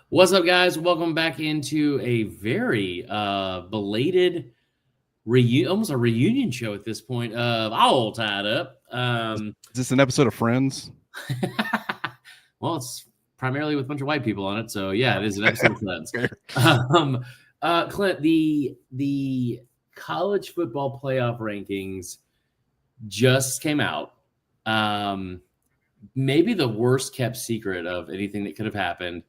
What's up, guys? Welcome back into a very belated almost a reunion show at this point. All tied up. Is this an episode of Friends? Well, it's primarily with a bunch of white people on it, so yeah, it is an episode of Friends. Clint, the college football playoff rankings just came out. Maybe the worst kept secret of anything that could have happened.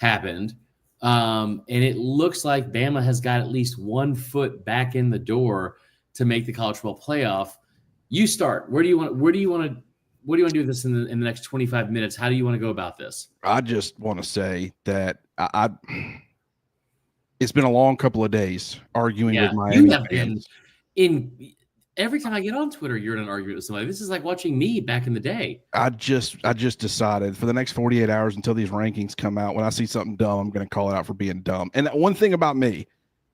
And it looks like Bama has got at least 1 foot back in the door to make the college football playoff. You start. What do you want to do with this in the next 25 minutes? How do you want to go about this? I just want to say that it's been a long couple of days arguing with Miami fans. Every time I get on Twitter, you're in an argument with somebody. This is like watching me back in the day. I just decided for the next 48 hours until these rankings come out, when I see something dumb, I'm going to call it out for being dumb. And one thing about me,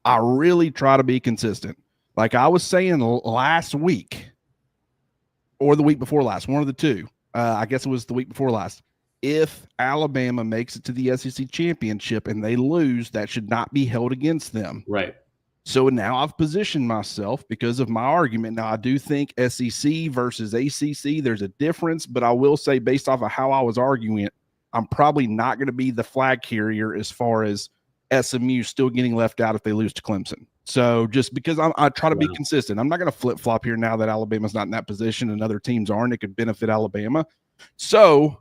I really try to be consistent. Like I was saying last week or the week before last, one of the two, I guess it was the week before last. If Alabama makes it to the SEC championship and they lose, that should not be held against them. Right. So now I've positioned myself because of my argument. Now, I do think SEC versus ACC, there's a difference, but I will say based off of how I was arguing it, I'm probably not going to be the flag carrier as far as SMU still getting left out if they lose to Clemson. So just because I try to be consistent, I'm not going to flip-flop here now that Alabama's not in that position and other teams aren't. It could benefit Alabama. So,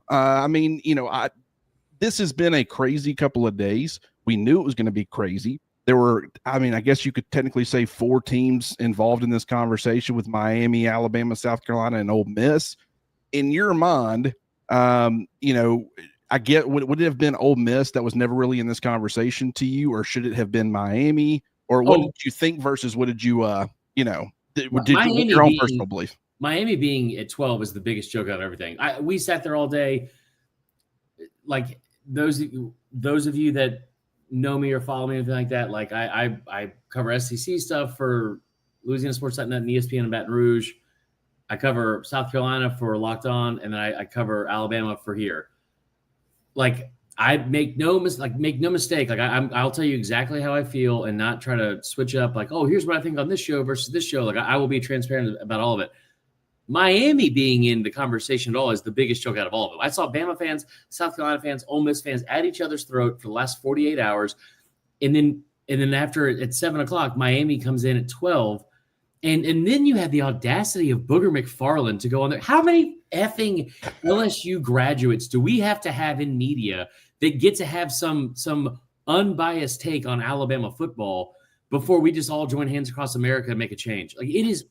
this has been a crazy couple of days. We knew it was going to be crazy. There were, I guess you could technically say 4 teams involved in this conversation with Miami, Alabama, South Carolina, and Ole Miss. In your mind, I get, would it have been Ole Miss that was never really in this conversation to you, or should it have been Miami? Or what did you think versus what did you, what's your own personal belief? Miami being at 12 is the biggest joke out of everything. We sat there all day. Like those of you that know me or follow me, anything like that. Like I cover SEC stuff for Louisiana Sports.net and ESPN in Baton Rouge. I cover South Carolina for Locked On, and then I cover Alabama for here. Like I make no mistake. Like I'll tell you exactly how I feel and not try to switch up. Like, oh, here's what I think on this show versus this show. Like I will be transparent about all of it. Miami being in the conversation at all is the biggest joke out of all of them. I saw Bama fans, South Carolina fans, Ole Miss fans at each other's throat for the last 48 hours. And then after at 7:00, Miami comes in at 12. And then you had the audacity of Booger McFarland to go on there. How many effing LSU graduates do we have to have in media that get to have some unbiased take on Alabama football before we just all join hands across America and make a change? Like it's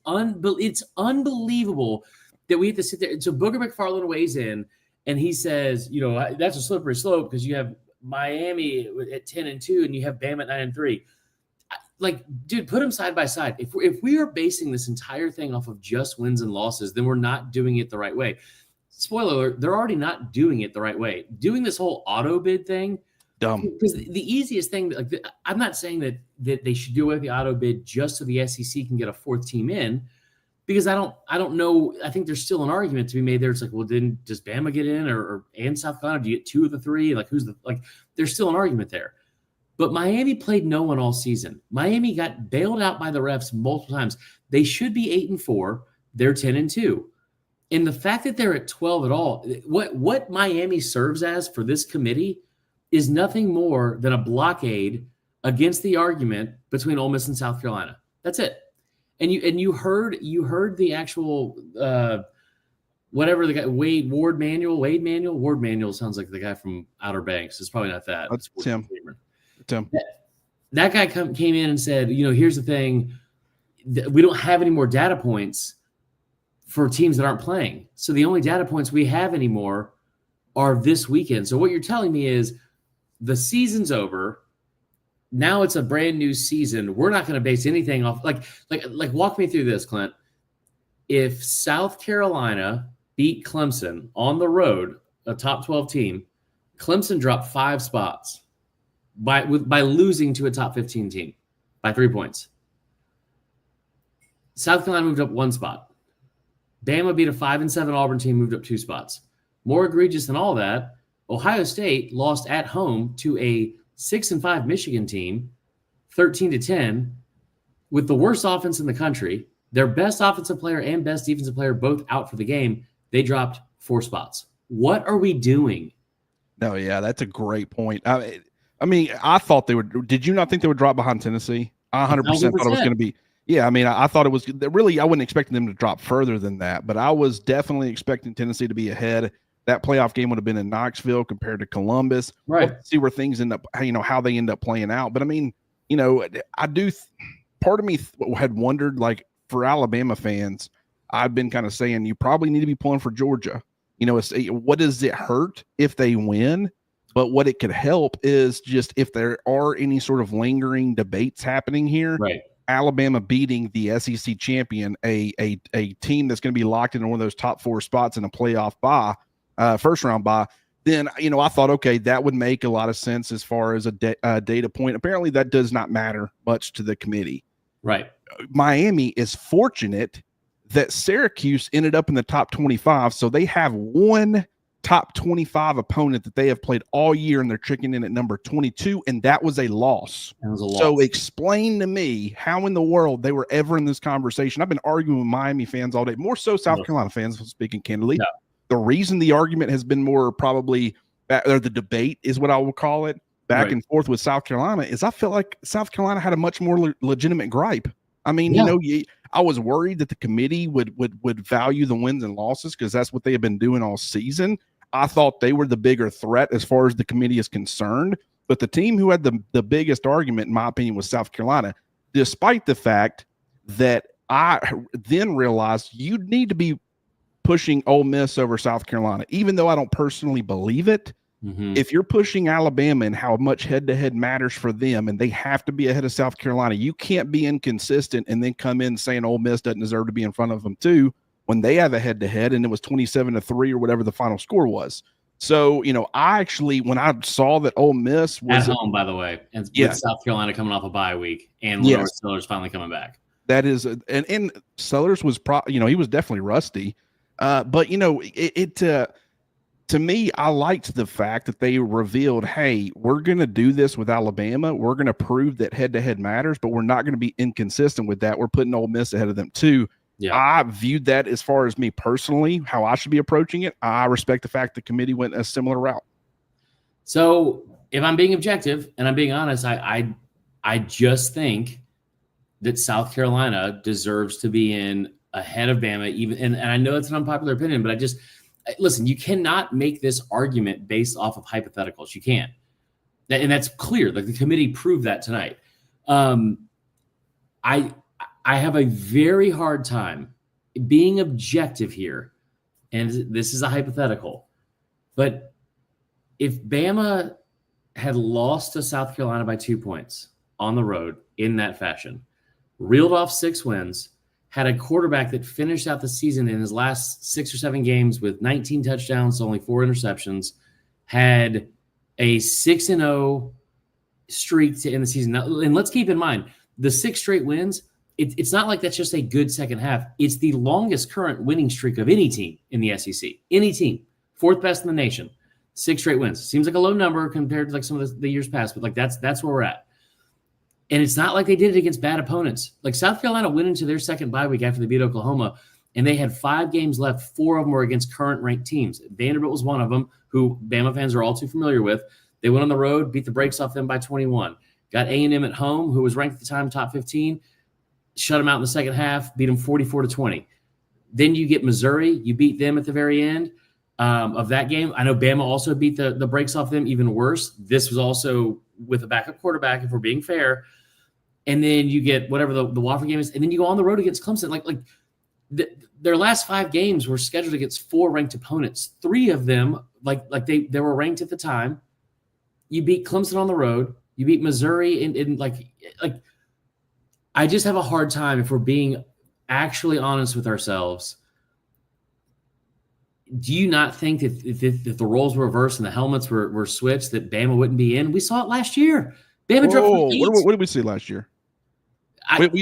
unbelievable that we have to sit there. So Booger McFarland weighs in and he says, that's a slippery slope because you have Miami at 10-2 and you have Bama at 9-3. Like, dude, put them side by side. If we are basing this entire thing off of just wins and losses, then we're not doing it the right way. Spoiler alert, they're already not doing it the right way. Doing this whole auto bid thing, dumb. Because the easiest thing, I'm not saying that they should do away with the auto bid just so the SEC can get a 4th team in, because I don't know. I think there's still an argument to be made there. It's like, well, does Bama get in and South Carolina? Do you get 2 of the 3? Like, there's still an argument there. But Miami played no one all season. Miami got bailed out by the refs multiple times. They should be 8-4. They're 10-2. And the fact that they're at 12 at all, what Miami serves as for this committee is nothing more than a blockade against the argument between Ole Miss and South Carolina. That's it. And you heard the actual whatever the guy Wade Manual sounds like the guy from Outer Banks. It's probably not that. That's Tim. That guy came in and said, here's the thing. We don't have any more data points for teams that aren't playing. So the only data points we have anymore are this weekend. So what you're telling me is the season's over. Now it's a brand new season. We're not going to base anything off. Like walk me through this, Clint. If South Carolina beat Clemson on the road, a top 12 team, Clemson dropped 5 spots by losing to a top 15 team by 3 points. South Carolina moved up 1 spot. Bama beat a 5-7 Auburn team, moved up 2 spots. More egregious than all that, Ohio State lost at home to a 6-5 Michigan team, 13-10, with the worst offense in the country. Their best offensive player and best defensive player both out for the game. They dropped 4 spots. What are we doing? No, yeah, that's a great point. I mean, I thought they would. Did you not think they would drop behind Tennessee? I 100% thought it was going to be. Yeah, I mean, I thought it was really. I wasn't expecting them to drop further than that, but I was definitely expecting Tennessee to be ahead. That playoff game would have been in Knoxville compared to Columbus. Right. We'll see where things end up. How they end up playing out. But I mean, I do. Part of me had wondered, like, for Alabama fans, I've been kind of saying you probably need to be pulling for Georgia. What does it hurt if they win? But what it could help is just if there are any sort of lingering debates happening here, right. Alabama beating the SEC champion, a team that's going to be locked into one of those top 4 spots in a playoff bye, first round bye, then, I thought, okay, that would make a lot of sense as far as a data point. Apparently that does not matter much to the committee. Right. Miami is fortunate that Syracuse ended up in the top 25. So they have one top 25 opponent that they have played all year, and they're checking in at number 22, and that was a loss. So explain to me how in the world they were ever in this conversation. I've been arguing with Miami fans all day, more so South Carolina fans, speaking candidly. No. The reason the argument has been more probably, or the debate is what I will call it, back and forth with South Carolina, is I feel like South Carolina had a much more legitimate gripe. I mean, I was worried that the committee would value the wins and losses because that's what they have been doing all season. I thought they were the bigger threat as far as the committee is concerned. But the team who had the biggest argument, in my opinion, was South Carolina, despite the fact that I then realized you'd need to be pushing Ole Miss over South Carolina, even though I don't personally believe it. Mm-hmm. If you're pushing Alabama and how much head-to-head matters for them, and they have to be ahead of South Carolina, you can't be inconsistent and then come in saying Ole Miss doesn't deserve to be in front of them too, when they have a head-to-head and it was 27-3 or whatever the final score was. So, I actually, when I saw that Ole Miss was at home, by the way, and with South Carolina coming off a bye week and Lenore Sellers finally coming back. That is, and Sellers was he was definitely rusty. But to me, I liked the fact that they revealed, hey, we're going to do this with Alabama. We're going to prove that head-to-head matters, but we're not going to be inconsistent with that. We're putting Ole Miss ahead of them too. Yeah. I viewed that as far as me personally, how I should be approaching it. I respect the fact the committee went a similar route. So if I'm being objective and I'm being honest, I just think that South Carolina deserves to be in ahead of Bama, even, and I know it's an unpopular opinion, but listen, you cannot make this argument based off of hypotheticals. You can't. And that's clear. Like, the committee proved that tonight. I have a very hard time being objective here, and this is a hypothetical, but if Bama had lost to South Carolina by 2 points on the road in that fashion, reeled off 6 wins, had a quarterback that finished out the season in his last 6 or 7 games with 19 touchdowns, only 4 interceptions, had a 6-0 streak to end the season. Now, and let's keep in mind, the 6 straight wins, it's not like that's just a good second half. It's the longest current winning streak of any team in the SEC. Any team. 4th best in the nation. 6 straight wins. Seems like a low number compared to like some of the years past, but like that's where we're at. And it's not like they did it against bad opponents. Like, South Carolina went into their second bye week after they beat Oklahoma, and they had 5 games left. 4 of them were against current ranked teams. Vanderbilt was one of them, who Bama fans are all too familiar with. They went on the road, beat the brakes off them by 21. Got A&M at home, who was ranked at the time top 15, shut them out in the second half, beat them 44-20. Then you get Missouri. You beat them at the very end of that game. I know Bama also beat the brakes off them even worse. This was also with a backup quarterback, if we're being fair. And then you get whatever the Wofford game is, and then you go on the road against Clemson. Their last 5 games were scheduled against 4 ranked opponents. 3 of them, they were ranked at the time. You beat Clemson on the road. You beat Missouri in I just have a hard time, if we're being actually honest with ourselves. Do you not think that if the roles were reversed and the helmets were switched, that Bama wouldn't be in? We saw it last year. Bama dropped 8. What did we see last year?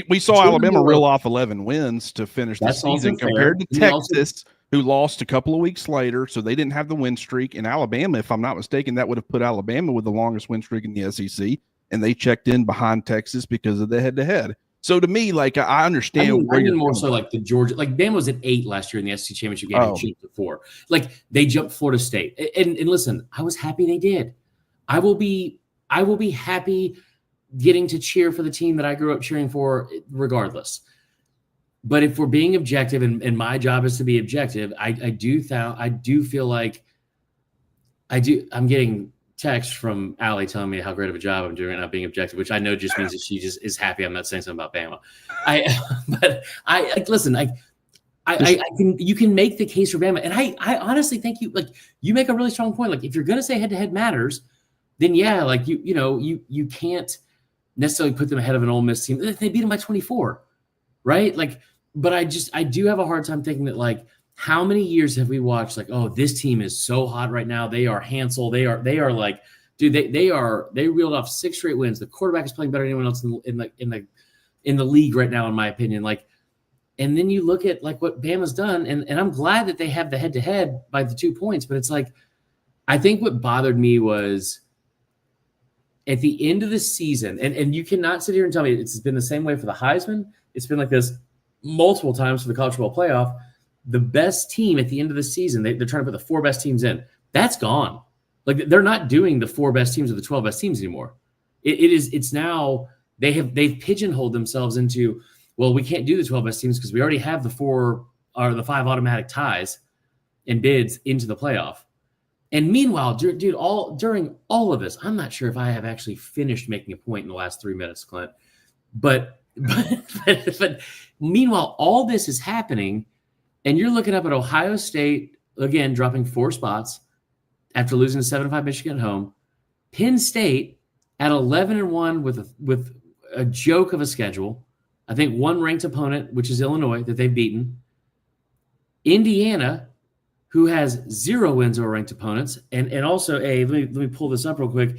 We saw Alabama reel off 11 wins to finish the season compared to Texas, who lost a couple of weeks later, so they didn't have the win streak. And Alabama, if I'm not mistaken, that would have put Alabama with the longest win streak in the SEC, and they checked in behind Texas because of the head-to-head. So to me, like, I understand I mean more so like the Georgia, like Bama was at 8 last year in the SEC championship game and jumped to 4. Like they jumped Florida State. And listen, I was happy they did. I will be happy getting to cheer for the team that I grew up cheering for regardless. But if we're being objective, and my job is to be objective, I do feel like I'm getting text from Allie telling me how great of a job I'm doing right now being objective, which I know just means that she just is happy I'm not saying something about Bama. Listen, you can make the case for Bama, and I honestly think you make a really strong point. Like if you're gonna say head-to-head matters, then yeah, like you can't necessarily put them ahead of an Ole Miss team. They beat them by 24, right? Like, but I do have a hard time thinking that, like, how many years have we watched, like, oh, this team is so hot right now. They are Hansel. They are like, dude, they reeled off 6 straight wins. The quarterback is playing better than anyone else in the league right now, in my opinion. Like, and then you look at like what Bama's done, and I'm glad that they have the head-to-head by the 2 points, but it's like, I think what bothered me was at the end of the season, and you cannot sit here and tell me it's been the same way for the Heisman. It's been like this multiple times for the college football playoff. The best team at the end of the season, they're trying to put the 4 best teams in. That's gone. Like they're not doing the 4 best teams or the 12 best teams anymore. It's now they've pigeonholed themselves into, well, we can't do the 12 best teams because we already have the 4 or the 5 automatic ties and bids into the playoff. And meanwhile, dude, during all of this, I'm not sure if I have actually finished making a point in the last 3 minutes, Clint. But meanwhile, all this is happening, and you're looking up at Ohio State, again, dropping 4 spots after losing to 7-5 Michigan at home. Penn State at 11-1 with a joke of a schedule. I think 1 ranked opponent, which is Illinois, that they've beaten. Indiana, who has 0 wins over ranked opponents, and also let me pull this up real quick,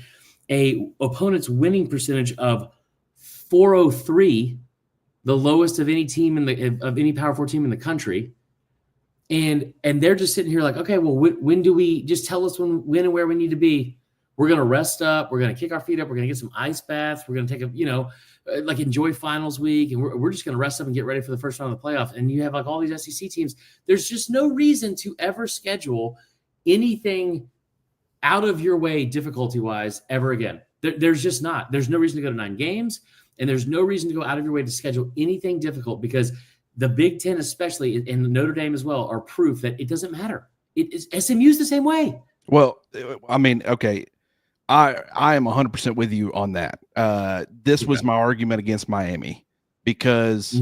a opponent's winning percentage of 403, the lowest of any team of any Power 4 team in the country. And they're just sitting here like, okay, well, when do we just tell us when and where we need to be? We're going to rest up. We're going to kick our feet up. We're going to get some ice baths. We're going to take like enjoy finals week. And we're just going to rest up and get ready for the first round of the playoff. And you have like all these SEC teams. There's just no reason to ever schedule anything out of your way difficulty wise ever again. There's just not. There's no reason to go to 9 games. And there's no reason to go out of your way to schedule anything difficult, because the Big Ten, especially, and Notre Dame as well, are proof that it doesn't matter. SMU's the same way. Well, I mean, okay, I am 100% with you on that. This was my argument against Miami, because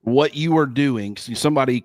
what you are doing, somebody,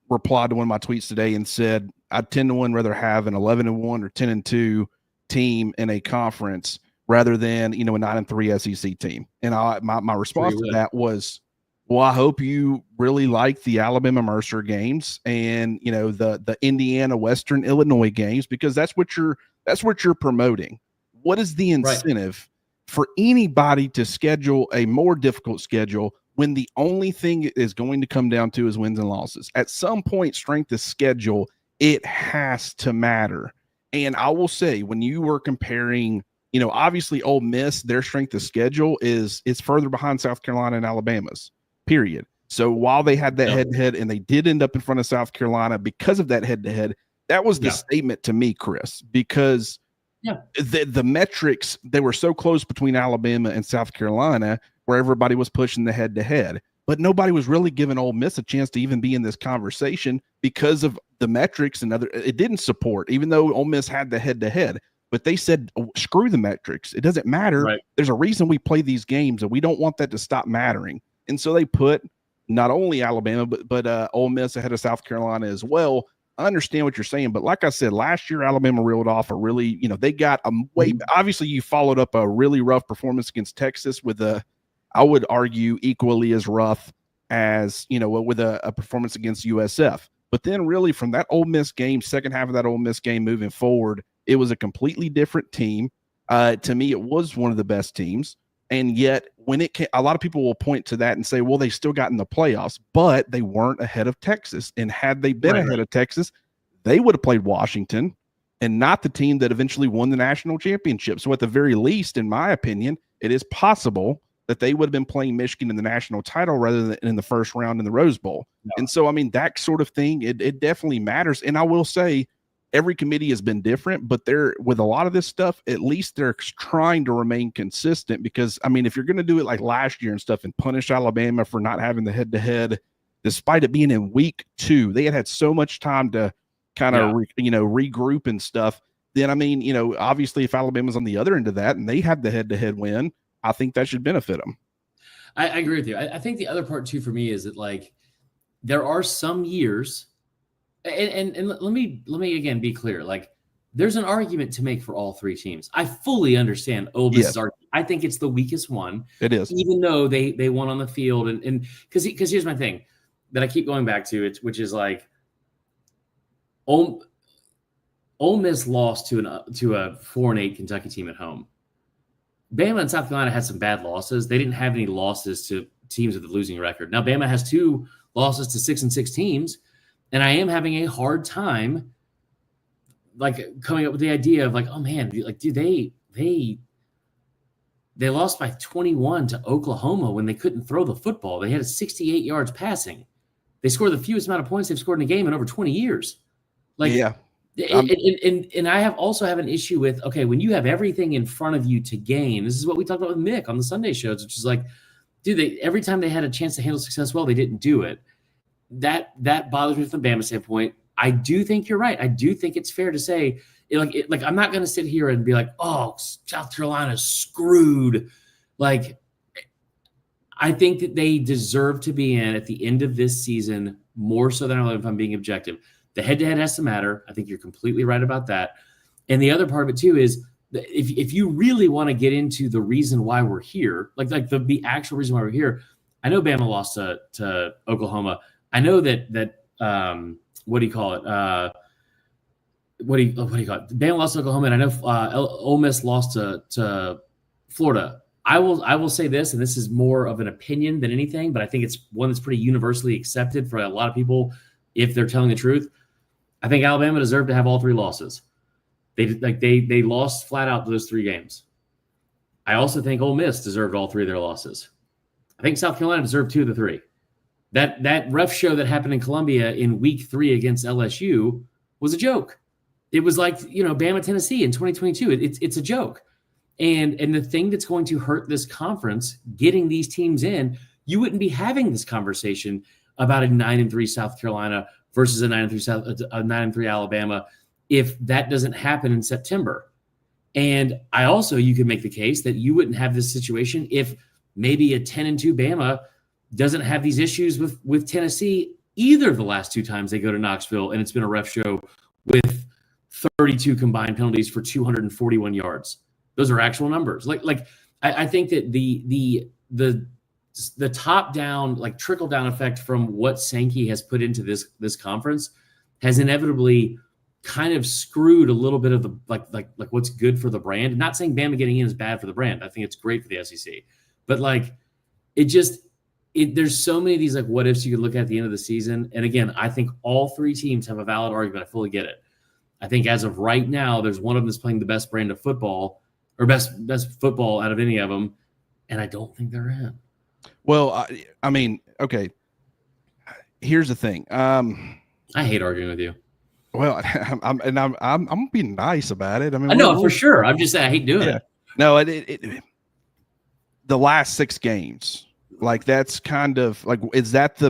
replied to one of my tweets today and said, I'd 10-1 rather have an 11-1 or 10-2 team in a conference rather than, a 9-3 SEC team. And my response to that was, well, I hope you really like the Alabama Mercer games and, the Indiana Western Illinois games, because that's what you're promoting. What is the incentive for anybody to schedule a more difficult schedule when the only thing it is going to come down to is wins and losses? At some point, strength of schedule, it has to matter. And I will say, when you were comparing, obviously Ole Miss, their strength of schedule is further behind South Carolina and Alabama's, period. So while they had that head-to-head and they did end up in front of South Carolina because of that head-to-head, that was the statement to me, Chris, because the metrics, they were so close between Alabama and South Carolina where everybody was pushing the head-to-head. But nobody was really giving Ole Miss a chance to even be in this conversation because of the metrics and it didn't support, even though Ole Miss had the head-to-head. But they said, oh, screw the metrics. It doesn't matter. Right. There's a reason we play these games, and we don't want that to stop mattering. And so they put not only Alabama, but Ole Miss ahead of South Carolina as well. I understand what you're saying, but like I said, last year Alabama reeled off a really, they got a way. Obviously, you followed up a really rough performance against Texas with I would argue, equally as rough as with a performance against USF. But then, really, from that Ole Miss game, second half of that Ole Miss game moving forward, it was a completely different team. To me, it was one of the best teams. And yet, when it came, a lot of people will point to that and say, well, they still got in the playoffs, but they weren't ahead of Texas. And had they been ahead of Texas, they would have played Washington and not the team that eventually won the national championship. So at the very least, in my opinion, it is possible that they would have been playing Michigan in the national title rather than in the first round in the Rose Bowl. No. And so, I mean, that sort of thing, it definitely matters. And I will say, every committee has been different, but they're, with a lot of this stuff, at least they're trying to remain consistent, because, I mean, if you're going to do it like last year and stuff and punish Alabama for not having the head-to-head, despite it being in week 2, they had so much time to kind of, regroup and stuff. Then, I mean, obviously if Alabama's on the other end of that and they have the head-to-head win, I think that should benefit them. I agree with you. I think the other part too for me is that, like, there are some years, and let me again be clear. Like, there's an argument to make for all 3 teams. I fully understand Ole Miss's argument. I think it's the weakest one. It is, even though they won on the field, and because here's my thing that I keep going back to, which is like, Ole Miss lost to a 4-8 Kentucky team at home. Bama and South Carolina had some bad losses. They didn't have any losses to teams with a losing record. Now, Bama has 2 losses to 6-6 teams, and I am having a hard time, like, coming up with the idea of, like, oh man, like, dude, they lost by 21 to Oklahoma when they couldn't throw the football. They had 68 yards passing. They scored the fewest amount of points they've scored in a game in over 20 years. Like, yeah. And I also have an issue with, okay, when you have everything in front of you to gain, this is what we talked about with Mick on the Sunday shows, which is like, dude, every time they had a chance to handle success well, they didn't do it. That bothers me from the Bama standpoint. I do think you're right. I do think it's fair to say, like I'm not going to sit here and be like, oh, South Carolina's screwed. Like, I think that they deserve to be in at the end of this season more so than if I'm being objective. The head-to-head has to matter. I think you're completely right about that. And the other part of it too is that if you really want to get into the reason why we're here, like the actual reason why we're here, I know Bama lost to Oklahoma. I know that what do you call it? What do you call it? Bama lost to Oklahoma, and I know Ole Miss lost to Florida. I will say this, and this is more of an opinion than anything, but I think it's one that's pretty universally accepted for a lot of people if they're telling the truth. I think Alabama deserved to have all 3 losses. They lost flat out to those 3 games. I also think Ole Miss deserved all 3 of their losses. I think South Carolina deserved 2 of the 3. That ref show that happened in Columbia in week 3 against LSU was a joke. It was like, Bama, Tennessee in 2022. It's a joke. And the thing that's going to hurt this conference, getting these teams in, you wouldn't be having this conversation about a 9-3 South Carolina versus a 9-3 Alabama if that doesn't happen in September. And you could make the case that you wouldn't have this situation if maybe a 10-2 Bama doesn't have these issues with Tennessee either of the last 2 times they go to Knoxville, and it's been a ref show with 32 combined penalties for 241 yards. Those are actual numbers. I think that the top down, like, trickle down effect from what Sankey has put into this conference has inevitably kind of screwed a little bit of the like what's good for the brand. I'm not saying Bama getting in is bad for the brand. I think it's great for the SEC, but there's so many of these like what ifs you could look at the end of the season. And again, I think all 3 teams have a valid argument. I fully get it. I think as of right now, there's one of them that's playing the best brand of football or best football out of any of them, and I don't think they're in. Well, I mean, okay. Here's the thing. I hate arguing with you. Well, I'm being nice about it. I mean, I know for sure. I'm just saying I hate doing it. No, the last 6 games, like, that's kind of like, is that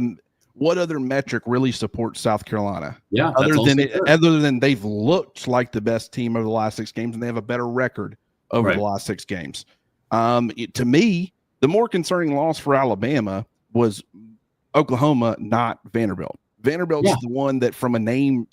what other metric really supports South Carolina? Yeah, other than they've looked like the best team over the last 6 games and they have a better record over the last 6 games. To me, the more concerning loss for Alabama was Oklahoma, not Vanderbilt. Vanderbilt's the one that, from a name,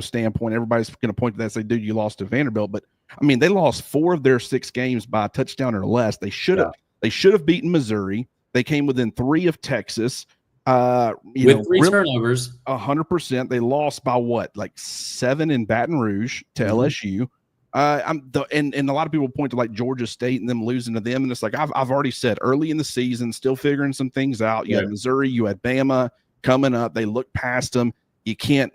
standpoint, everybody's going to point to that and say, dude, you lost to Vanderbilt. But I mean, they lost 4 of their 6 games by a touchdown or less. They should have beaten Missouri. They came within 3 of Texas. With 3 turnovers. 100%. They lost by what? Like 7 in Baton Rouge to LSU. And a lot of people point to like Georgia State and them losing to them, and it's like I've already said early in the season, still figuring some things out. You had Missouri, you had Bama coming up. They look past them. You can't,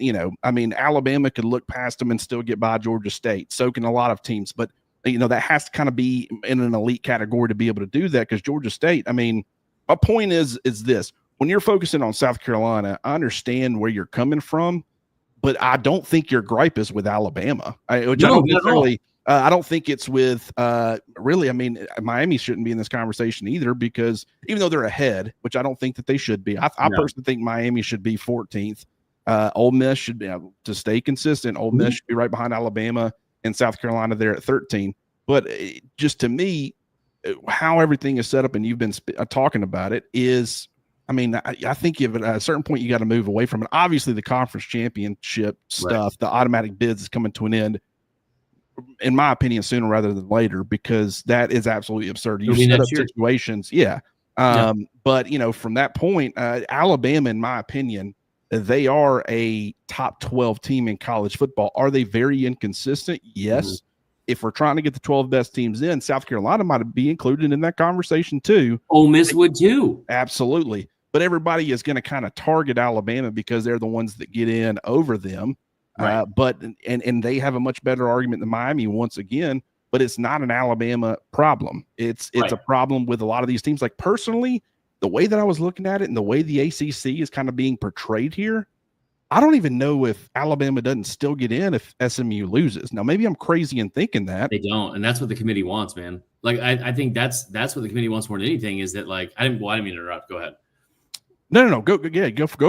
Alabama could look past them and still get by Georgia State. So can a lot of teams, but that has to kind of be in an elite category to be able to do that, because Georgia State. I mean, my point is this: when you're focusing on South Carolina, I understand where you're coming from, but I don't think your gripe is with Alabama. I don't think it's with really. I mean, Miami shouldn't be in this conversation either, because even though they're ahead, which I don't think that they should be, I personally think Miami should be 14th. Ole Miss should be, to stay consistent. Ole Miss should be right behind Alabama and South Carolina there at 13. But just to me, how everything is set up, and you've been talking about it, is, I mean, I think at a certain point you got to move away from it. Obviously, the conference championship stuff, the automatic bids, is coming to an end, in my opinion, sooner rather than later, because that is absolutely absurd. You set up situations, but from that point, Alabama, in my opinion, they are a top 12 team in college football. Are they very inconsistent? Yes. If we're trying to get the 12 best teams in, South Carolina might be included in that conversation too. Ole Miss would too. Absolutely. But everybody is going to kind of target Alabama because they're the ones that get in over them. Right. But they have a much better argument than Miami once again, but it's not an Alabama problem. It's a problem with a lot of these teams. Like, personally, the way that I was looking at it and the way the ACC is kind of being portrayed here, I don't even know if Alabama doesn't still get in if SMU loses. Now, maybe I'm crazy in thinking that. They don't, and that's what the committee wants, man. Like, I think that's what the committee wants more than anything, is that, like, I didn't mean to interrupt. Go ahead. No. Go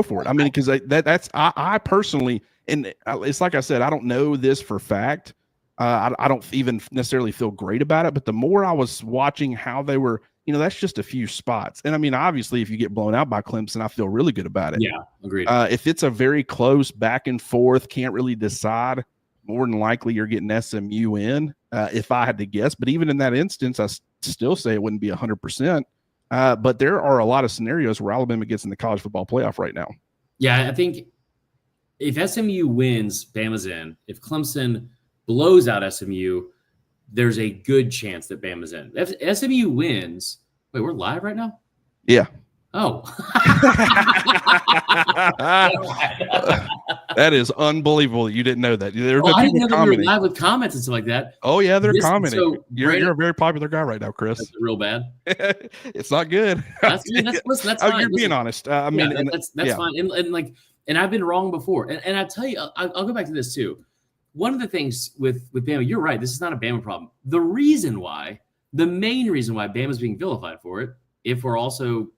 for it. I mean, because I personally, and it's like I said, I don't know this for fact. I don't even necessarily feel great about it, but the more I was watching how they were, that's just a few spots. And I mean, obviously, if you get blown out by Clemson, I feel really good about it. Yeah, agreed. If it's a very close back and forth, can't really decide, more than likely you're getting SMU in, if I had to guess. But even in that instance, I still say it wouldn't be 100%. But there are a lot of scenarios where Alabama gets in the college football playoff right now. Yeah, I think if SMU wins, Bama's in. If Clemson blows out SMU, there's a good chance that Bama's in. If SMU wins, wait, we're live right now? Yeah. Oh. That is unbelievable. You didn't know that. I didn't know that we were live with comments and stuff like that. Oh, yeah, they're commenting. So you're a very popular guy right now, Chris. That's real bad. It's not good. That's fine. You're being honest. I mean, that's fine. And I've been wrong before. And I tell you, I'll go back to this too. One of the things with Bama, you're right. This is not a Bama problem. The main reason why Bama's being vilified for it, if we're also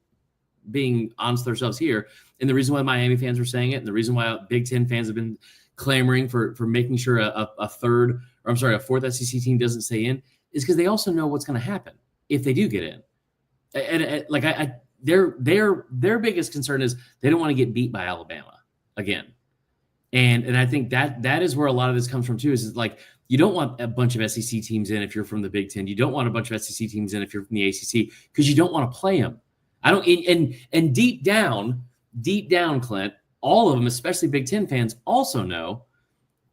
being honest with ourselves here, and the reason why Miami fans are saying it, and the reason why Big Ten fans have been clamoring for making sure a fourth SEC team doesn't stay in, is because they also know what's going to happen if they do get in. And their biggest concern is they don't want to get beat by Alabama again. And I think that is where a lot of this comes from too, is like, you don't want a bunch of SEC teams in if you're from the Big Ten. You don't want a bunch of SEC teams in if you're from the ACC, because you don't want to play them. And deep down, Clint, all of them, especially Big Ten fans, also know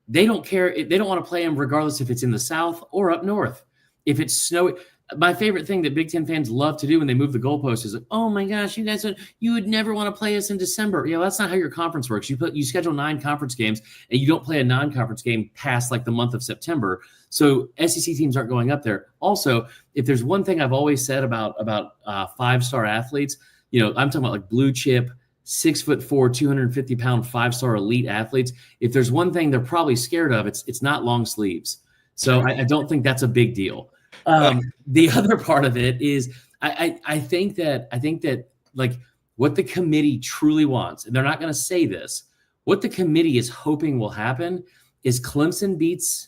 they don't care. They don't want to play them regardless if it's in the South or up north. If it's snowy. My favorite thing that Big Ten fans love to do when they move the goalposts is, oh my gosh, you would never want to play us in December. Yeah, that's not how your conference works. You schedule 9 conference games, and you don't play a non-conference game past like the month of September. So SEC teams aren't going up there. Also, if there's one thing I've always said about 5-star athletes, I'm talking about like blue chip, 6'4", 250-pound 5-star elite athletes. If there's one thing they're probably scared of, it's not long sleeves. So I don't think that's a big deal. The other part of it is I think that like what the committee truly wants, and they're not going to say this, what the committee is hoping will happen is Clemson beats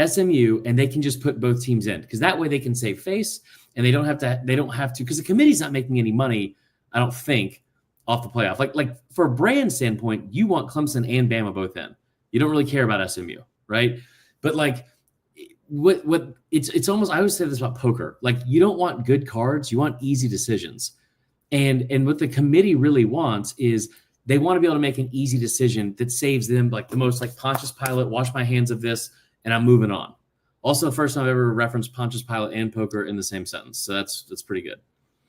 SMU and they can just put both teams in, because that way they can save face and they don't have to, because the committee's not making any money, I don't think, off the playoff. Like for a brand standpoint, you want Clemson and Bama both in. You don't really care about SMU, right? But like, what it's almost, I always say this about poker, like you don't want good cards, you want easy decisions. And what the committee really wants is they want to be able to make an easy decision that saves them, like the most like Pontius Pilate, wash my hands of this and I'm moving on. Also, the first time I've ever referenced Pontius Pilate and poker in the same sentence. So that's pretty good.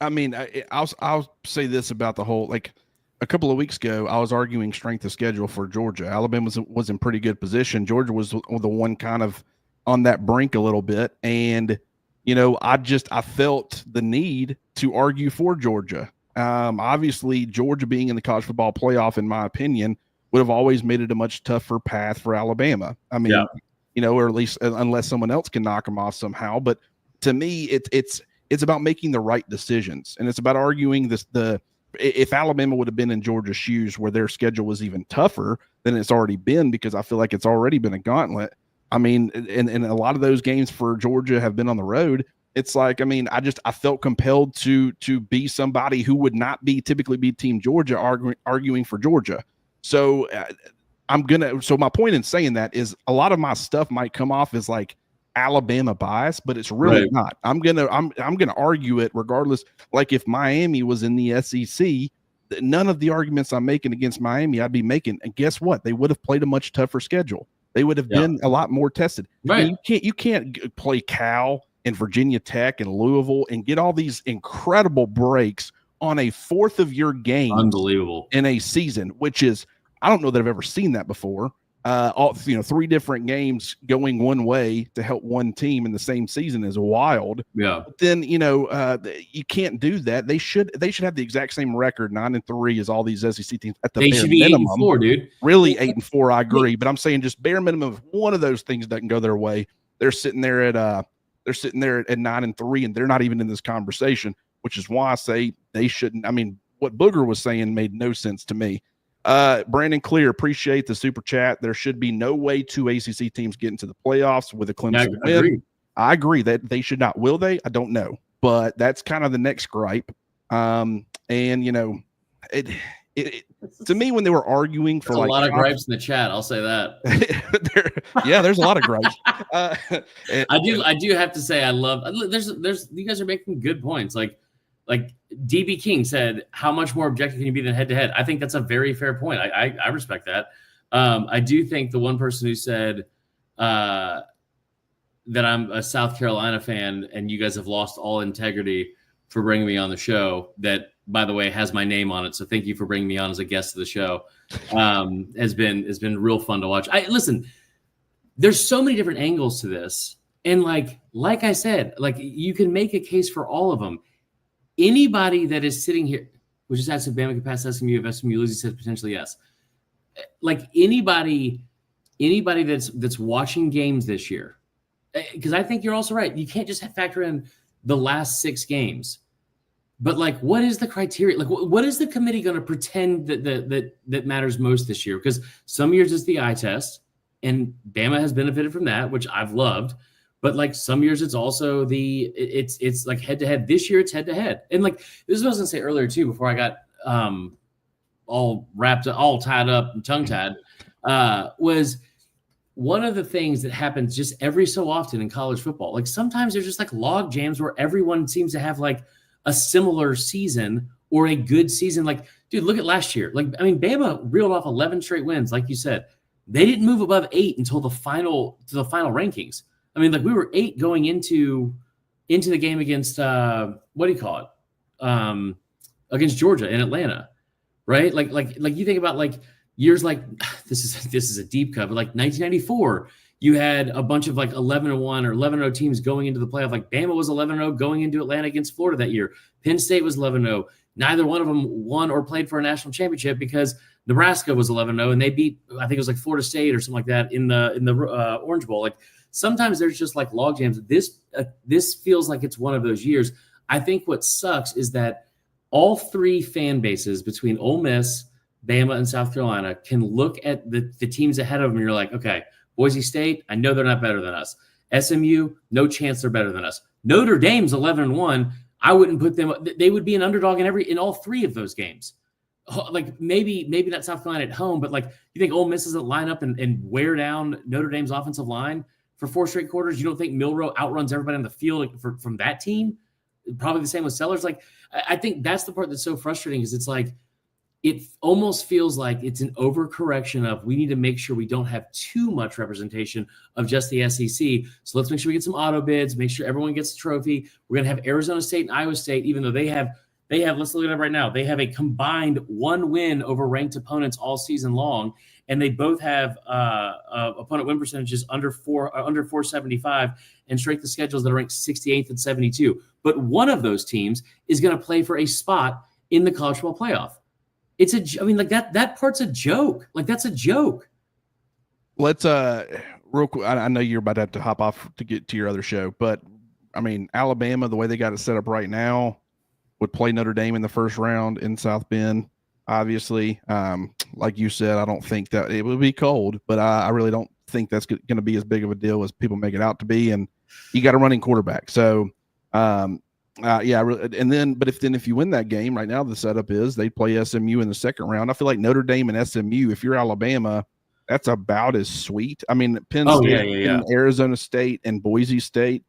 I mean, I'll say this about the whole, like, a couple of weeks ago, I was arguing strength of schedule for Georgia. Alabama was in pretty good position. Georgia was the one kind of on that brink a little bit. And, I felt the need to argue for Georgia. Obviously, Georgia being in the college football playoff, in my opinion, would have always made it a much tougher path for Alabama. I mean, or at least unless someone else can knock them off somehow. But to me, it's about making the right decisions, and it's about arguing if Alabama would have been in Georgia's shoes where their schedule was even tougher than it's already been, because I feel like it's already been a gauntlet. I mean, and a lot of those games for Georgia have been on the road. It's like, I mean, I felt compelled to be somebody who would not typically be Team Georgia arguing for Georgia. So so my point in saying that is a lot of my stuff might come off as like Alabama bias, but it's really not. I'm gonna argue it regardless. Like if Miami was in the SEC, none of the arguments I'm making against Miami I'd be making. And guess what? They would have played a much tougher schedule. They would have been a lot more tested. Right. I mean, you can't play Cal and Virginia Tech and Louisville and get all these incredible breaks on a fourth of your game. Unbelievable. In a season, which is, I don't know that I've ever seen that before. Three different games going one way to help one team in the same season is wild. Yeah. But then, you can't do that. They should have the exact same record, 9-3, as all these SEC teams at the bare minimum. They should be 8-4, dude. Really 8-4, I agree. But I'm saying just bare minimum, if one of those things doesn't go their way, they're sitting there at 9-3, and they're not even in this conversation, which is why I say they shouldn't. I mean, what Booger was saying made no sense to me. Brandon Clear, appreciate the super chat. There should be no way two ACC teams get into the playoffs with a Clemson win. I agree that they should not. Will they? I don't know, but that's kind of the next gripe. And it to me, when they were arguing for a lot of gripes in the chat, I'll say that. There's a lot of gripes. I do have to say, I love. There's you guys are making good points. Like DB King said, how much more objective can you be than head to head? I think that's a very fair point. I respect that. I do think the one person who said that I'm a South Carolina fan and you guys have lost all integrity for bringing me on the show, that, by the way, has my name on it. So thank you for bringing me on as a guest of the show. Has been real fun to watch. Listen, there's so many different angles to this. And like I said, like you can make a case for all of them. Anybody that is sitting here, which is asked if Bama can pass SMU, if SMU loses, said potentially yes. Like anybody that's watching games this year, because I think you're also right. You can't just factor in the last 6 games. But like, what is the criteria? Like, what is the committee going to pretend that matters most this year? Because some years it's the eye test, and Bama has benefited from that, which I've loved. But like some years it's also it's like head to head. This year it's head to head. And like this is what I was gonna say earlier too, before I got all tied up and tongue tied, was one of the things that happens just every so often in college football. Like sometimes there's just like log jams where everyone seems to have like a similar season or a good season. Like, dude, look at last year. Like, I mean, Bama reeled off 11 straight wins, like you said. They didn't move above 8 until the final rankings. I mean, like we were 8 going into the game against against Georgia in Atlanta, right? Like you think about like years like this is a deep cut, but like 1994, you had a bunch of like 11-1 or 11-0 teams going into the playoff. Like Bama was 11-0 going into Atlanta against Florida that year. Penn State was 11-0. Neither one of them won or played for a national championship because Nebraska was 11-0 and they beat, I think it was like Florida State or something like that in the Orange Bowl. Like sometimes there's just like log jams. This feels like it's one of those years. I think what sucks is that all 3 fan bases between Ole Miss, Bama, and South Carolina can look at the teams ahead of them and you're like, okay, Boise State, I know they're not better than us. SMU, no chance they're better than us. Notre Dame's 11-1. I wouldn't put them. They would be an underdog in all 3 of those games. Like maybe not South Carolina at home, but like you think Ole Miss doesn't line up and wear down Notre Dame's offensive line for 4 straight quarters? You don't think Milroe outruns everybody on the field from that team? Probably the same with Sellers. Like I think that's the part that's so frustrating, is it's like it almost feels like it's an overcorrection of we need to make sure we don't have too much representation of just the SEC. So let's make sure we get some auto bids, make sure everyone gets the trophy. We're going to have Arizona State and Iowa State, even though they have, let's look at it right now. They have a combined 1 win over ranked opponents all season long. And they both have opponent win percentages under 475 and strength of schedules that are ranked 68th and 72. But one of those teams is going to play for a spot in the college football playoff. It's that part's a joke. Like, that's a joke. Let's real quick. I know you're about to have to hop off to get to your other show, but I mean, Alabama, the way they got it set up right now, would play Notre Dame in the first round in South Bend. Obviously, like you said, I don't think that it would be cold, but I really don't think that's going to be as big of a deal as people make it out to be. And you got a running quarterback, so but if you win that game, right now the setup is they play SMU in the second round. I feel like Notre Dame and SMU, if you're Alabama, that's about as sweet. I mean, Penn State and Arizona State and Boise State,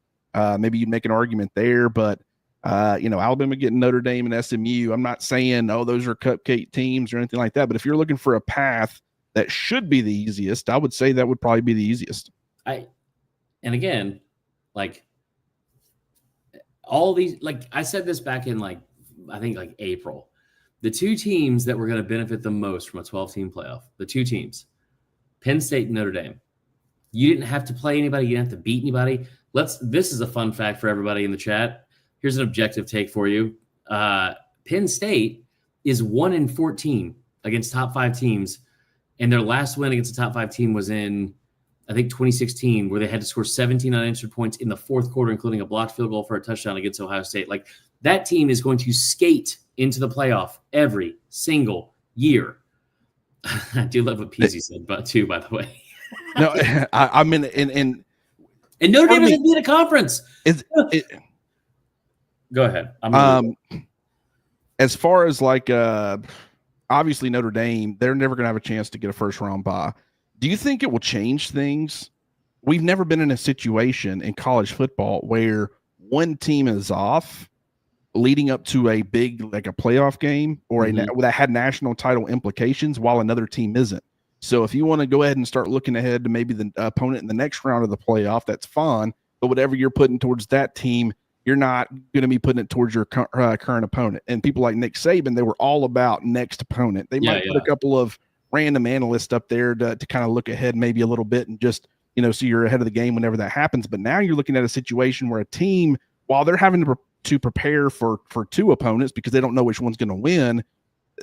maybe you'd make an argument there, but Alabama getting Notre Dame and SMU, I'm not saying, those are cupcake teams or anything like that, but if you're looking for a path that should be the easiest, I would say that would probably be the easiest. And again, like, all these, like I said this back in I think April, the two teams that were going to benefit the most from a 12-team playoff, the two teams, Penn State and Notre Dame. You didn't have to play anybody. You didn't have to beat anybody. This is a fun fact for everybody in the chat. Here's an objective take for you. Penn State is 1-14 against top 5 teams. And their last win against the top 5 team was in, I think, 2016, where they had to score 17 unanswered points in the fourth quarter, including a blocked field goal for a touchdown against Ohio State. Like, that team is going to skate into the playoff every single year. I do love what Peasy said, by the way. No, I mean, and Notre Dame doesn't beat a conference. Go ahead. As far as obviously Notre Dame, they're never going to have a chance to get a first round bye. Do you think it will change things? We've never been in a situation in college football where one team is off leading up to a big, a playoff game or that had national title implications while another team isn't. So if you want to go ahead and start looking ahead to maybe the opponent in the next round of the playoff, that's fine. But whatever you're putting towards that team, you're not going to be putting it towards your current opponent. And people like Nick Saban, they were all about next opponent. They might put a couple of random analysts up there to kind of look ahead maybe a little bit and just, so you're ahead of the game whenever that happens. But now you're looking at a situation where a team, while they're having to prepare for two opponents because they don't know which one's going to win,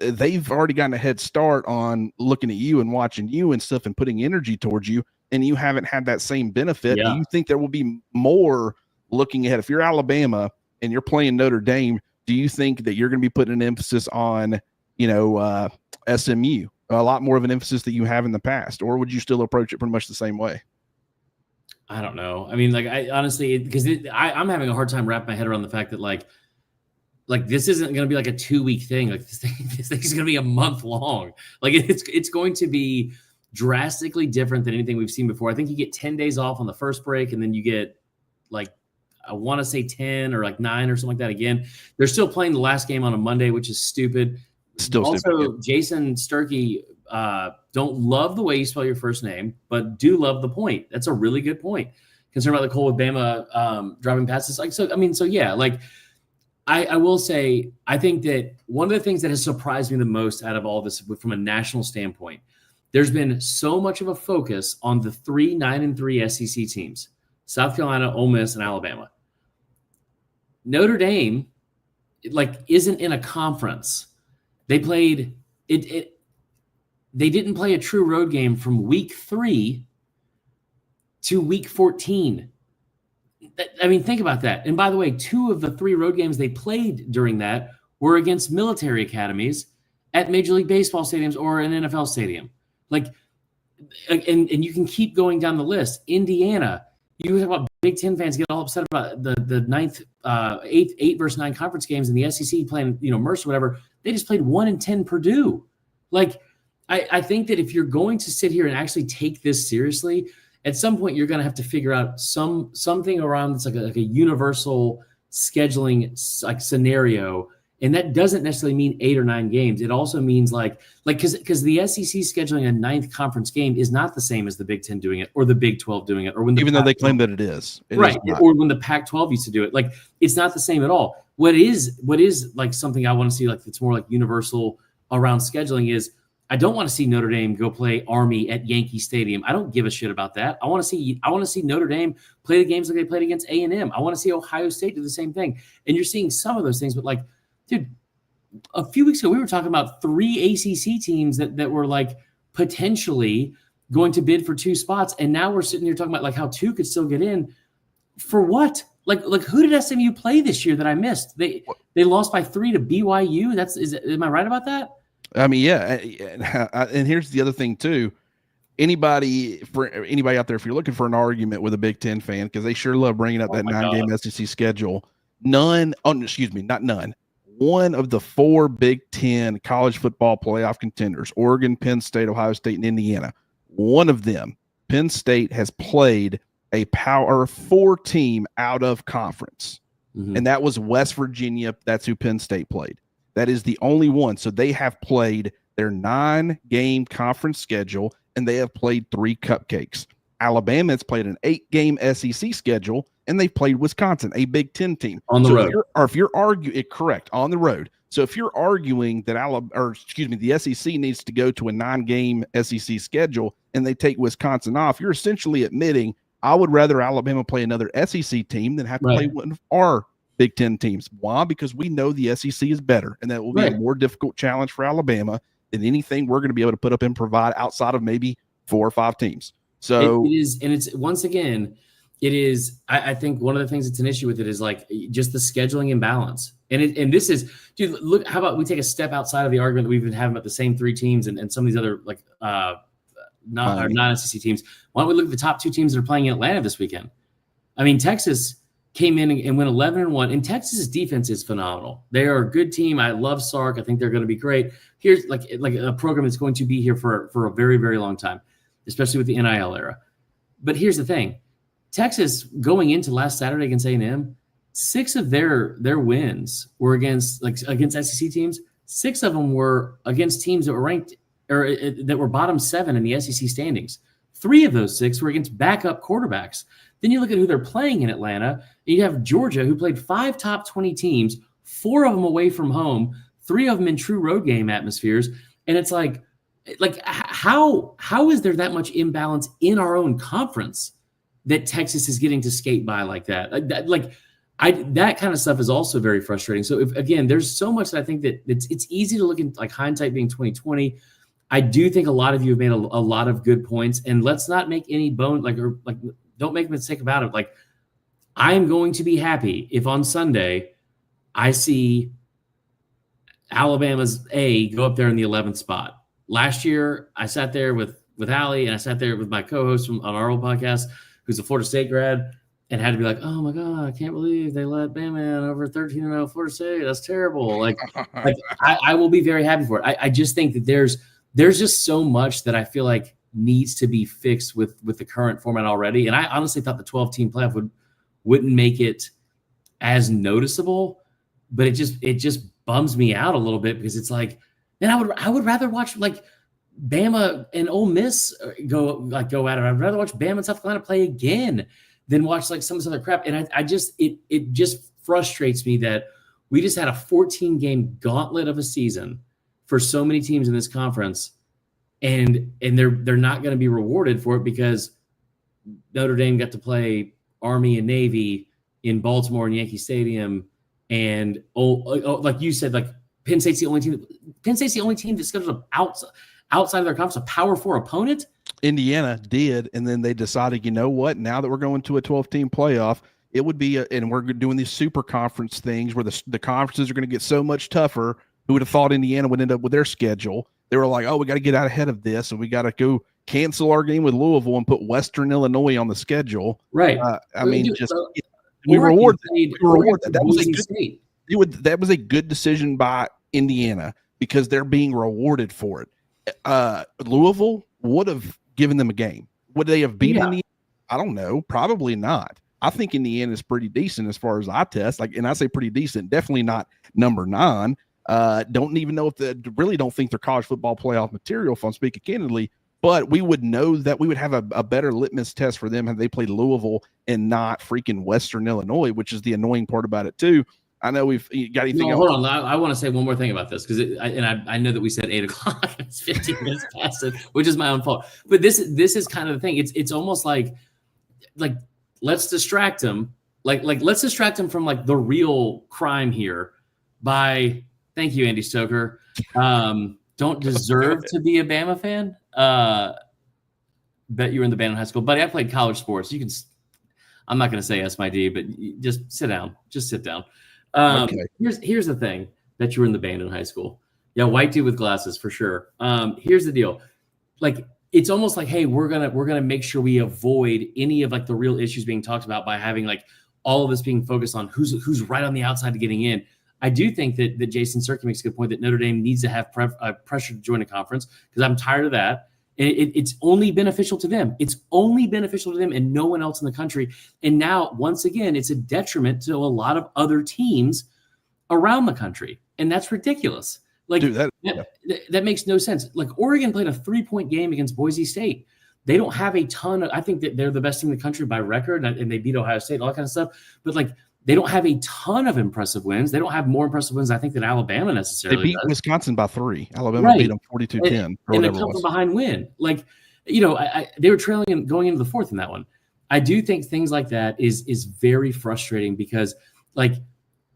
they've already gotten a head start on looking at you and watching you and stuff and putting energy towards you, and you haven't had that same benefit. Do you think there will be more looking ahead? If you're Alabama and you're playing Notre Dame, do you think that you're going to be putting an emphasis on, SMU, a lot more of an emphasis that you have in the past, or would you still approach it pretty much the same way? I don't know. I mean, I honestly, because I'm having a hard time wrapping my head around the fact that this isn't going to be a 2-week thing. This thing's going to be a month long. It's going to be drastically different than anything we've seen before. I think you get 10 days off on the first break, and then you get I want to say 10 or 9 or something like that again. They're still playing the last game on a Monday, which is stupid. Also, Jason Sturkey, don't love the way you spell your first name, but do love the point. That's a really good point. Concerned about the Cole with Bama driving passes. I will say, I think that one of the things that has surprised me the most out of all this from a national standpoint, there's been so much of a focus on the 3 9-3 SEC teams, South Carolina, Ole Miss, and Alabama. Notre Dame, isn't in a conference. They played it. They didn't play a true road game from week 3 to week 14. I mean, think about that. And by the way, 2 of the 3 road games they played during that were against military academies at Major League Baseball stadiums or an NFL stadium. And you can keep going down the list. Indiana, you talk about Big Ten fans get all upset about the ninth, 8 versus 9 conference games in the SEC playing, Mercer, whatever. They just played 1-10 Purdue. I think that if you're going to sit here and actually take this seriously, at some point you're going to have to figure out something around that's like a universal scheduling scenario And that doesn't necessarily mean 8 or 9 games. It also means because the SEC scheduling a ninth conference game is not the same as the Big Ten doing it or the Big 12 doing it, or when even though they claim that it is. Right. Or when the Pac-12 used to do it. Like, it's not the same at all. What is like something I want to see, like, it's more like universal around scheduling is I don't want to see Notre Dame go play Army at Yankee Stadium. I don't give a shit about that. I want to see Notre Dame play the games like they played against A&M. I want to see Ohio State do the same thing. And you're seeing some of those things, but like, dude, a few weeks ago we were talking about 3 ACC teams that were like potentially going to bid for 2 spots, and now we're sitting here talking about like how 2 could still get in. For what? Like who did SMU play this year that I missed? They lost by 3 to BYU. Am I right about that? I mean, yeah. And here's the other thing too. Anybody out there, if you're looking for an argument with a Big Ten fan, because they sure love bringing up that 9-game SEC schedule, not none. One of the 4 Big Ten college football playoff contenders, Oregon, Penn State, Ohio State, and Indiana, one of them, Penn State, has played a Power 4 team out of conference. Mm-hmm. And that was West Virginia. That's who Penn State played. That is the only one. So they have played their 9-game conference schedule, and they have played 3 cupcakes. Alabama has played an 8-game SEC schedule, and they've played Wisconsin, a Big Ten team. On the road. If you're arguing it, correct, on the road. So if you're arguing that the SEC needs to go to a 9-game SEC schedule and they take Wisconsin off, you're essentially admitting I would rather Alabama play another SEC team than have to play one of our Big Ten teams. Why? Because we know the SEC is better, and that will be a more difficult challenge for Alabama than anything we're going to be able to put up and provide outside of maybe 4 or 5 teams. So it is, and it's once again, it is. I think one of the things that's an issue with it is like just the scheduling imbalance. And this is, dude, look, how about we take a step outside of the argument that we've been having about the same 3 teams and some of these other like non-SEC teams. Why don't we look at the top 2 teams that are playing in Atlanta this weekend? I mean, Texas came in and went 11-1, and Texas's defense is phenomenal. They are a good team. I love Sark. I think they're going to be great. Here's like a program that's going to be here for a very, very long time, especially with the NIL era. But here's the thing. Texas, going into last Saturday against A&M, 6 of their wins were against SEC teams. 6 of them were against teams that were ranked or that were bottom 7 in the SEC standings. 3 of those 6 were against backup quarterbacks. Then you look at who they're playing in Atlanta, and you have Georgia, who played 5 top 20 teams, 4 of them away from home, 3 of them in true road game atmospheres. And it's like how is there that much imbalance in our own conference that Texas is getting to skate by like that? That kind of stuff is also very frustrating. So again, there's so much that I think that it's easy to look in like hindsight being 2020. I do think a lot of you have made a lot of good points, and let's not make any don't make a mistake about it. Like, I am going to be happy if on Sunday I see Alabama's go up there in the 11th spot. Last year, I sat there with Allie, and I sat there with my co-host on our old podcast, who's a Florida State grad, and had to be like, oh my God, I can't believe they let Bama in over 13-0 Florida State. That's terrible. Like I will be very happy for it. I just think that there's just so much that I feel like needs to be fixed with the current format already. And I honestly thought the 12-team playoff wouldn't make it as noticeable, but it just bums me out a little bit, because it's like, man, I would rather watch like Bama and Ole Miss go at it. I'd rather watch Bama and South Carolina play again than watch like some of this other crap. And I just it just frustrates me that we just had a 14-game gauntlet of a season for so many teams in this conference, and they're not going to be rewarded for it because Notre Dame got to play Army and Navy in Baltimore and Yankee Stadium, and like you said, like Penn State's the only team. Penn State's the only team that's scheduled outside of their conference a Power 4 opponent. Indiana did, and then they decided, you know what? Now that we're going to a 12-team playoff, it would be and we're doing these super conference things where the conferences are going to get so much tougher. Who would have thought Indiana would end up with their schedule? They were like, oh, we got to get out ahead of this, and we got to go cancel our game with Louisville and put Western Illinois on the schedule. Right. We reward that. That was a good decision by Indiana because they're being rewarded for it. Louisville would have given them a game. Would they have beaten Indiana? I don't know. Probably not. I think Indiana is pretty decent as far as I test. Like, and I say pretty decent, definitely not number 9. Don't even know if really don't think they're college football playoff material, if I'm speaking candidly. But we would know that we would have a better litmus test for them had they played Louisville and not freaking Western Illinois, which is the annoying part about it too. I know we've got anything else. Hold on. I want to say one more thing about this because I know that we said 8 o'clock. It's 15 minutes past it, which is my own fault. But this is kind of the thing. It's almost like let's distract them. Like let's distract them from like the real crime here by thank you, Andy Stoker. Don't deserve to be a Bama fan. Bet you were in the band in high school, buddy. I played college sports. You can. I'm not going to say S my D, but just sit down. Just sit down. Okay. Here's the thing that you were in the band in high school. Yeah, white dude with glasses for sure. Here's the deal. Like it's almost like, hey, we're gonna make sure we avoid any of like the real issues being talked about by having like all of this being focused on who's right on the outside to getting in. I do think that Jason Sirkin makes a good point that Notre Dame needs to have pressure to join a conference because I'm tired of that. It's only beneficial to them. It's only beneficial to them and no one else in the country. And now, once again, it's a detriment to a lot of other teams around the country. And that's ridiculous. Like, dude, that makes no sense. Like, Oregon played a 3-point game against Boise State. They don't have a ton of – I think that they're the best team in the country by record, and they beat Ohio State, all that kind of stuff. But, like, they don't have a ton of impressive wins. They don't have more impressive wins, I think, than Alabama necessarily. They beat Wisconsin by 3. Alabama beat them 42-10. And a come from behind win. Like, you know, they were trailing and going into the 4th in that one. I do think things like that is very frustrating because, like,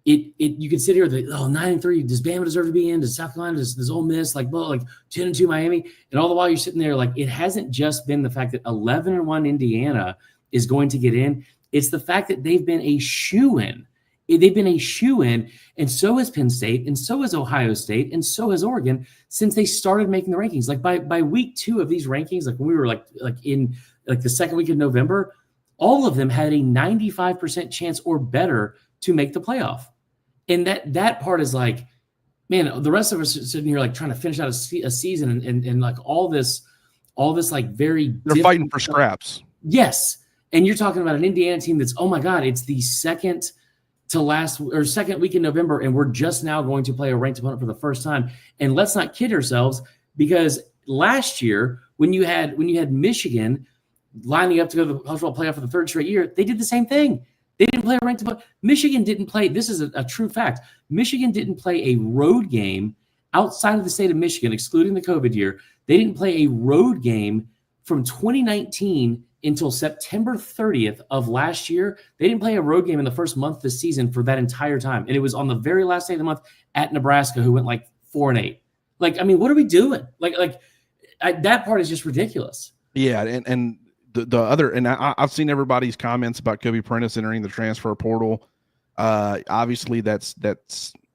you can sit here with 9-3. Does Bama deserve to be in? Does South Carolina? Does Ole Miss? Like 10-2 Miami? And all the while you're sitting there, like, it hasn't just been the fact that 11-1 Indiana is going to get in. It's the fact that they've been a shoo-in. They've been a shoo-in, and so has Penn State, and so has Ohio State, and so has Oregon since they started making the rankings. Like by week 2 of these rankings, like when we were like in like the second week of November, all of them had a 95% chance or better to make the playoff. And that part is like, man, the rest of us are sitting here like trying to finish out a season and like all this like very they're fighting for scraps. Yes. And you're talking about an Indiana team that's, oh my God, it's the second week in November, and we're just now going to play a ranked opponent for the first time. And let's not kid ourselves, because last year when you had Michigan lining up to go to the college football playoff for the 3rd straight year, they did the same thing. They didn't play a ranked opponent. Michigan didn't play. This is a true fact. Michigan didn't play a road game outside of the state of Michigan, excluding the COVID year. They didn't play a road game from 2019 until September 30th of last year. They didn't play a road game in the first month of the season for that entire time. And it was on the very last day of the month at Nebraska, who went like 4-8. Like, I mean, what are we doing? That part is just ridiculous. Yeah. And the other, and I've seen everybody's comments about Kobe Prentice entering the transfer portal. Obviously that's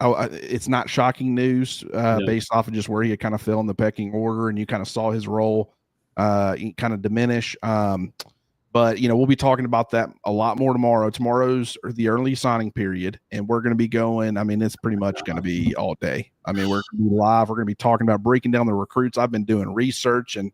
it's not shocking news based off of just where he kind of fell in the pecking order, and you kind of saw his role kind of diminish. But, you know, we'll be talking about that a lot more tomorrow. Tomorrow's the early signing period, and we're going to be going, I mean, it's pretty much going to be all day. I mean, we're going to be live. We're going to be talking about breaking down the recruits. I've been doing research and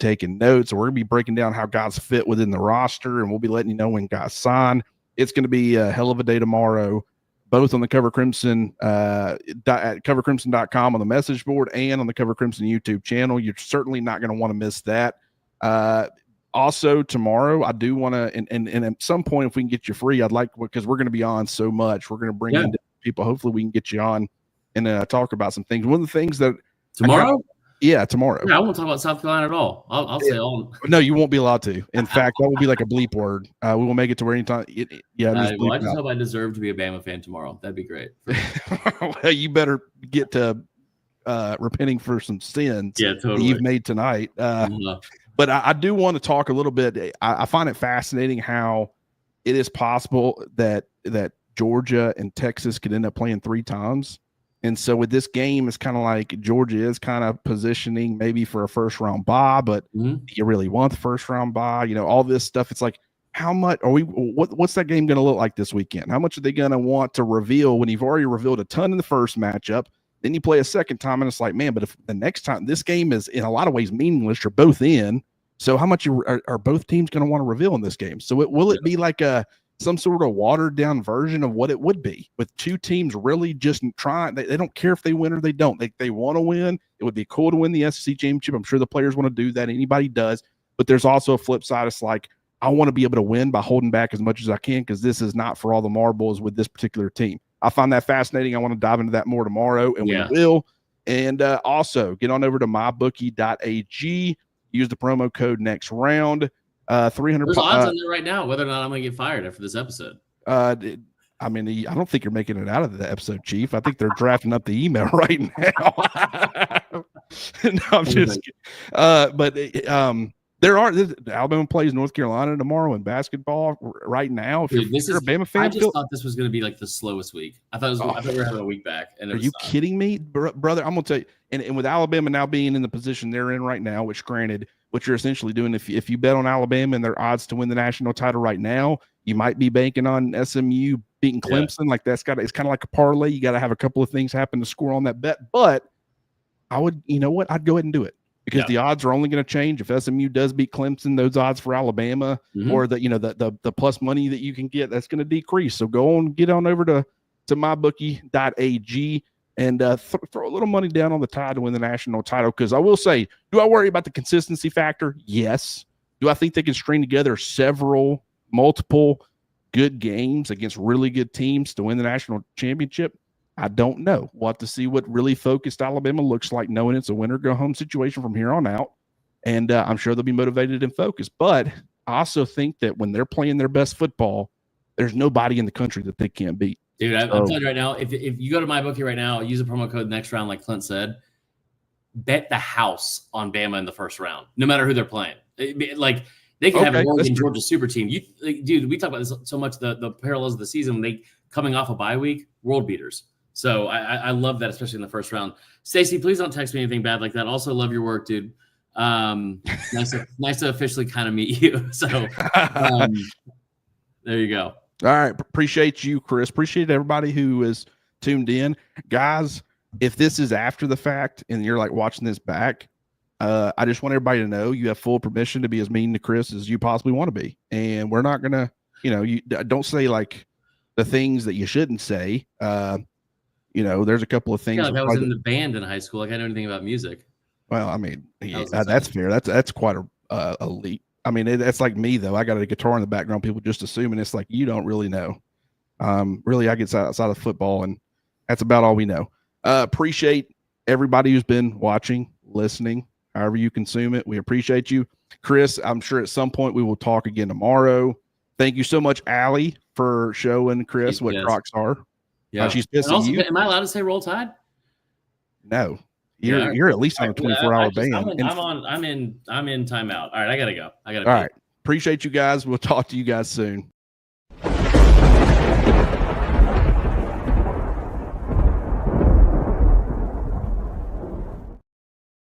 taking notes. So we're going to be breaking down how guys fit within the roster, and we'll be letting you know when guys sign. It's going to be a hell of a day tomorrow, both on the Cover Crimson at covercrimson.com on the message board and on the Cover Crimson YouTube channel. You're certainly not going to want to miss that. Also tomorrow, I do want to, and at some point, if we can get you free, I'd like, because we're going to be on so much, we're going to bring in people. Hopefully we can get you on and talk about some things. One of the things that tomorrow, tomorrow. Yeah, I won't talk about South Carolina at all. I'll say all. No, you won't be allowed to. In fact, that will be like a bleep word. We will make it to where anytime. I just hope I deserve to be a Bama fan tomorrow. That'd be great. Well, you better get to repenting for some sins that you've made tonight. But I do want to talk a little bit. I find it fascinating how it is possible that Georgia and Texas could end up playing 3 times. And so with this game, it's kind of like Georgia is kind of positioning maybe for a first-round bye, but do you really want the first-round bye? You know, all this stuff. It's like, how much are we? What's that game going to look like this weekend? How much are they going to want to reveal when you've already revealed a ton in the first matchup? Then you play a second time, and it's like, man, but if the next time, this game is in a lot of ways meaningless. You're both in. So how much are both teams going to want to reveal in this game? So will it be like a some sort of watered down version of what it would be, with two teams really just trying. They don't care if they win or they don't. They want to win. It would be cool to win the SEC championship. I'm sure the players want to do that. Anybody does. But there's also a flip side. It's like, I want to be able to win by holding back as much as I can, because this is not for all the marbles with this particular team. I find that fascinating. I want to dive into that more tomorrow, and we will. And also get on over to mybookie.ag. Use the promo code next round. 300. There's odds on there right now whether or not I'm going to get fired after this episode. I mean, I don't think you're making it out of the episode, Chief. I think they're drafting up the email right now. No, I'm just kidding. But there are Alabama plays North Carolina tomorrow in basketball right now. If you're a Bama fan, I just thought this was going to be like the slowest week. I thought we were having a week back. And are you kidding me, brother? I'm going to tell you. And with Alabama now being in the position they're in right now, which granted, what you're essentially doing, if you bet on Alabama and their odds to win the national title right now, you might be banking on SMU beating Clemson. Like it's kind of like a parlay. You got to have a couple of things happen to score on that bet. But I'd go ahead and do it, because the odds are only going to change if SMU does beat Clemson. Those odds for Alabama or the plus money that you can get, that's going to decrease. So get on over to mybookie.ag and throw a little money down on the Tide to win the national title. Because I will say, do I worry about the consistency factor? Yes. Do I think they can string together multiple good games against really good teams to win the national championship? I don't know. We'll have to see what really focused Alabama looks like, knowing it's a winner-go-home situation from here on out. And I'm sure they'll be motivated and focused. But I also think that when they're playing their best football, there's nobody in the country that they can't beat. Dude, I'm telling you right now, if you go to MyBookie right now, use the promo code next round, like Clint said, bet the house on Bama in the first round, no matter who they're playing. Like, they could have a Oregon Georgia super team. Dude, we talk about this so much, the parallels of the season when they coming off a bye week, world beaters. So I love that, especially in the first round. Stacey, please don't text me anything bad like that. Also, love your work, dude. Nice to officially kind of meet you. So there you go. All right. Appreciate you, Chris. Appreciate everybody who is tuned in. Guys, if this is after the fact and you're like watching this back, I just want everybody to know you have full permission to be as mean to Chris as you possibly want to be. And we're not going to, you don't say like the things that you shouldn't say. There's a couple of things. I was in the band in high school. Like, I know anything about music. Well, I mean, that's fair. That's quite a leap. I mean, that's like me though. I got a guitar in the background. People just assume, and it's like, you don't really know. Really, I get outside of football, and that's about all we know. Appreciate everybody who's been watching, listening, however you consume it. We appreciate you. Chris, I'm sure at some point we will talk again tomorrow. Thank you so much, Allie, for showing Chris what Crocs are. Yeah, she's pissing you. Am I allowed to say Roll Tide? No, you're at least on a 24-hour ban. I'm in timeout. All right, I gotta go. All right, appreciate you guys. We'll talk to you guys soon.